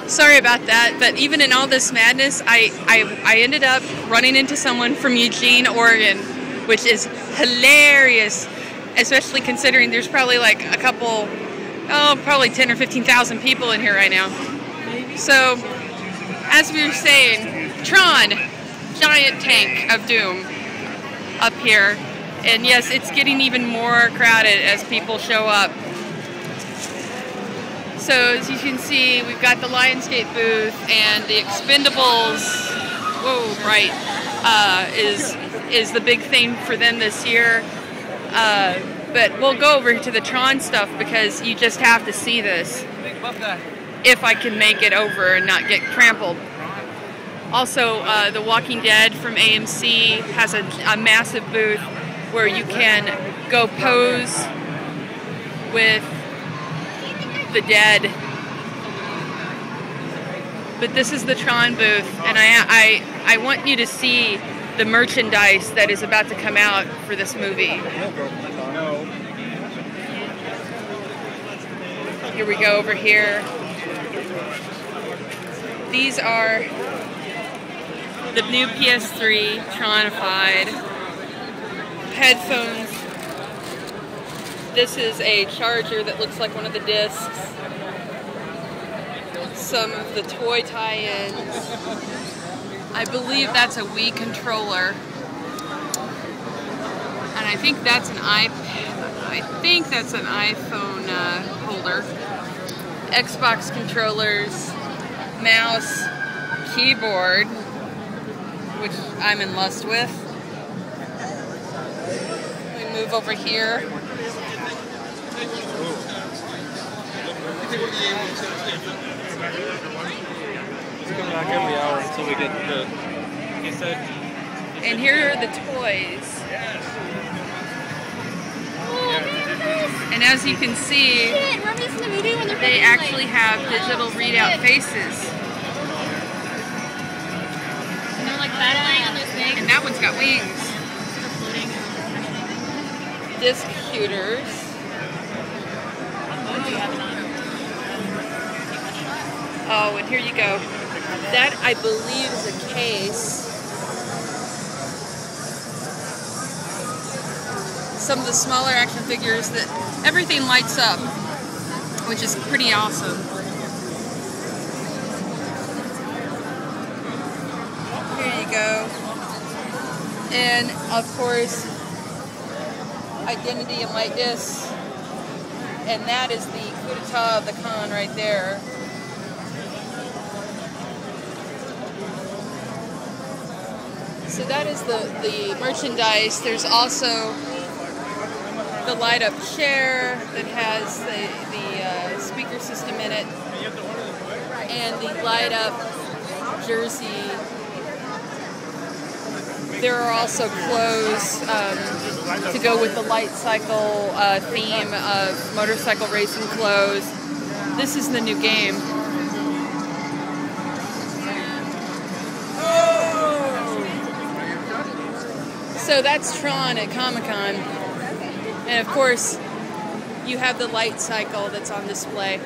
Sorry about that, but even in all this madness, I ended up running into someone from Eugene, Oregon, which is hilarious, especially considering there's probably like a couple, probably 10 or 15,000 people in here right now. So, as we were saying, Tron, giant tank of doom up here, and yes, it's getting even more crowded as people show up. So as you can see, we've got the Lionsgate booth, and the Expendables, is the big thing for them this year. But we'll go over to the Tron stuff because you just have to see this if I can make it over and not get trampled. Also, The Walking Dead from AMC has a massive booth where you can go pose with the dead. But this is the Tron booth, and I want you to see the merchandise that is about to come out for this movie. Here we go over here. These are the new PS3 Tronified headphones. This is a charger that looks like one of the discs. Some of the toy tie-ins. I believe that's a Wii controller. And I think that's an iPad. I think that's an iPhone holder. Xbox controllers, mouse, keyboard, which I'm in lust with. We move over here. Come back every hour until we get the. He said. And here are the toys. And as you can see, they actually have digital readout faces. And they're like battling on this thing. And that one's got wings. Disc shooters. Oh, and here you go. That, I believe, is a case. Some of the smaller action figures that everything lights up, which is pretty awesome. Here you go. And, of course, Identity and Light Discs. And that is the coup d'etat of the con right there. So that is the merchandise. There's also the light-up chair that has the speaker system in it, and the light-up jersey. There are also clothes to go with the light cycle theme of motorcycle racing clothes. This is the new game. So that's Tron at Comicon. And of course, you have the light cycle that's on display.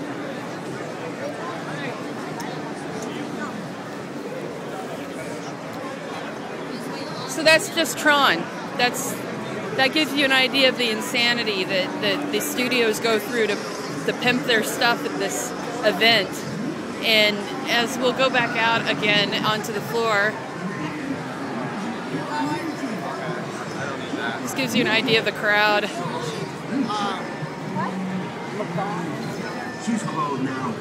So that's just Tron. That gives you an idea of the insanity that the studios go through to pimp their stuff at this event. And as we'll go back out again onto the floor, this gives you an idea of the crowd. She's closed now.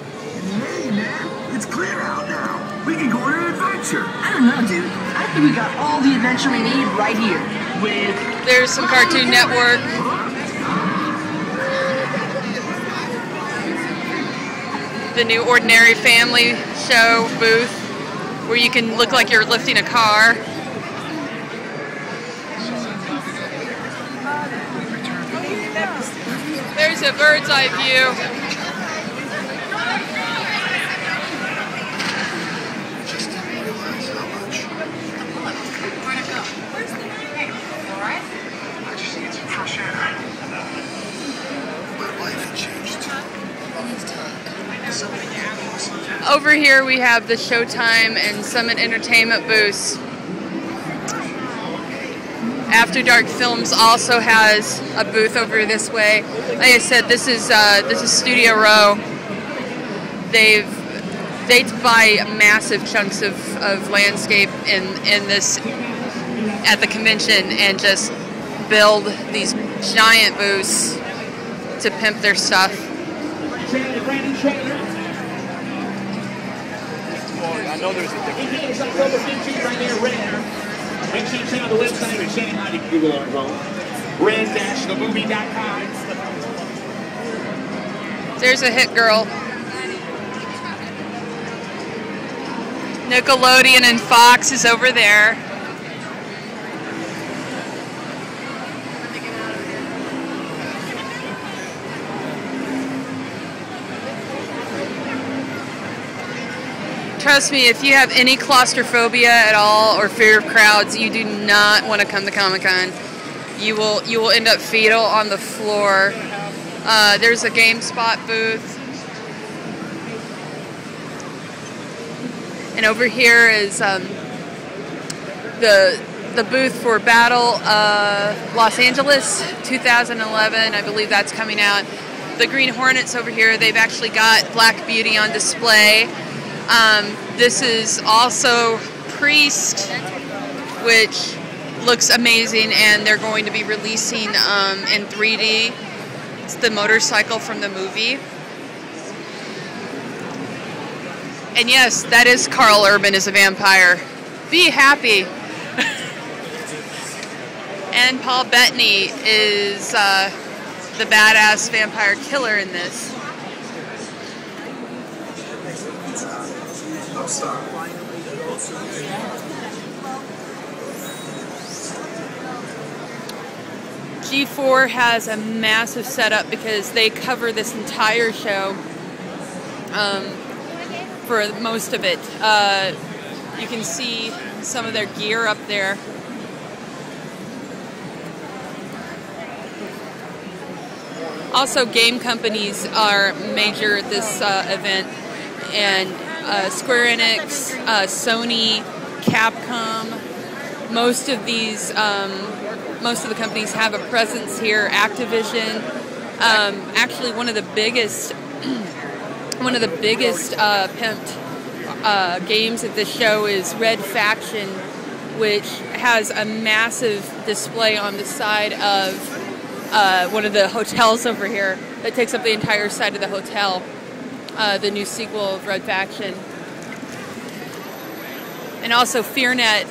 Hey, man, it's clear out now. We can go on an adventure. I don't know, dude. I think we got all the adventure we need right here. There's some Cartoon Network. The new Ordinary Family show booth where you can look like you're lifting a car. There's a bird's eye view. over here we have the Showtime and Summit Entertainment booths. After Dark Films also has a booth over this way. Like I said, this is Studio Row. They buy massive chunks of landscape in this at the convention and just build these giant booths to pimp their stuff. I know there's a difference. Make sure you check out the website at Shanghai. You can Google on your phone. Red-themovie.com. There's a hit girl. Nickelodeon and Fox is over there. Trust me, if you have any claustrophobia at all or fear of crowds, you do not want to come to Comicon. You will end up fetal on the floor. There's a GameSpot booth. And over here is the booth for Battle Los Angeles 2011. I believe that's coming out. The Green Hornets over here, they've actually got Black Beauty on display. This is also Priest, which looks amazing, and they're going to be releasing in 3D. It's the motorcycle from the movie. And yes, that is Carl Urban as a vampire. Be happy. And Paul Bettany is the badass vampire killer in this. G4 has a massive setup because they cover this entire show for most of it. You can see some of their gear up there. Also, game companies are major at this event, and Square Enix, Sony, Capcom, most of the companies have a presence here. Activision, actually one of the biggest pimped games at this show is Red Faction, which has a massive display on the side of one of the hotels over here that takes up the entire side of the hotel. The new sequel of Red Faction. And also FearNet,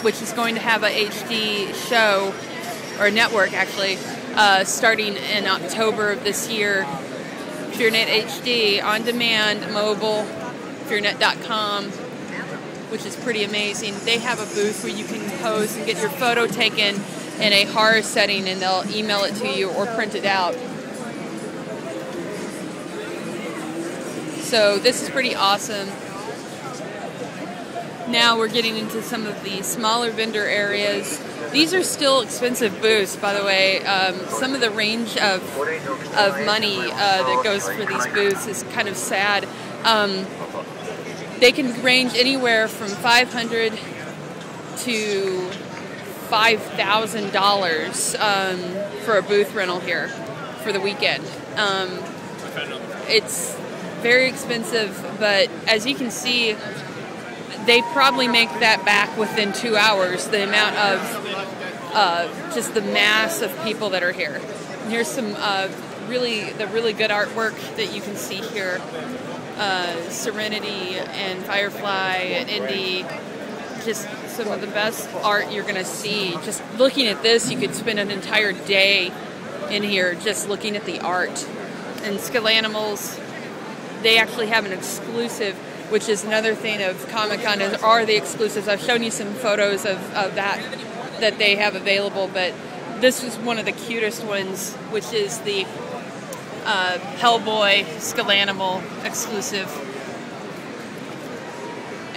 which is going to have a HD show, or a network actually, starting in October of this year. FearNet HD, on demand, mobile, fearnet.com, which is pretty amazing. They have a booth where you can pose and get your photo taken in a horror setting, and they'll email it to you or print it out. So this is pretty awesome. Now we're getting into some of the smaller vendor areas. These are still expensive booths, by the way. Some of the range of money that goes for these booths is kind of sad. They can range anywhere from $500 to $5,000 for a booth rental here for the weekend. It's very expensive, but as you can see, they probably make that back within 2 hours, the amount of just the mass of people that are here. And here's some really good artwork that you can see here. Serenity and Firefly and Indie, just some of the best art you're gonna see. Just looking at this, you could spend an entire day in here just looking at the art. And Skill-Animals, they actually have an exclusive, which is another thing of Comic-Con, are the exclusives. I've shown you some photos of that they have available, but this is one of the cutest ones, which is the Hellboy Skill-Animal exclusive.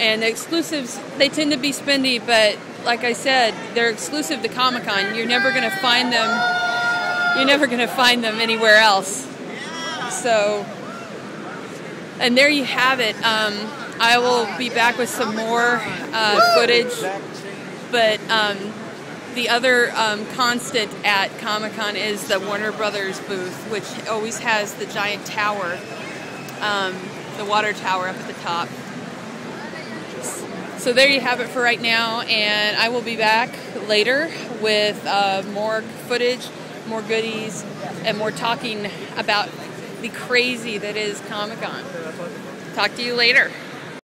And the exclusives, they tend to be spendy, but like I said, they're exclusive to Comic-Con. You're never going to find them. You're never going to find them anywhere else. So And there you have it. I will be back with some more footage, but the other constant at Comicon is the Warner Brothers booth, which always has the giant tower, the water tower up at the top. So there you have it for right now, and I will be back later with more footage, more goodies, and more talking about the crazy that is Comicon. Talk to you later.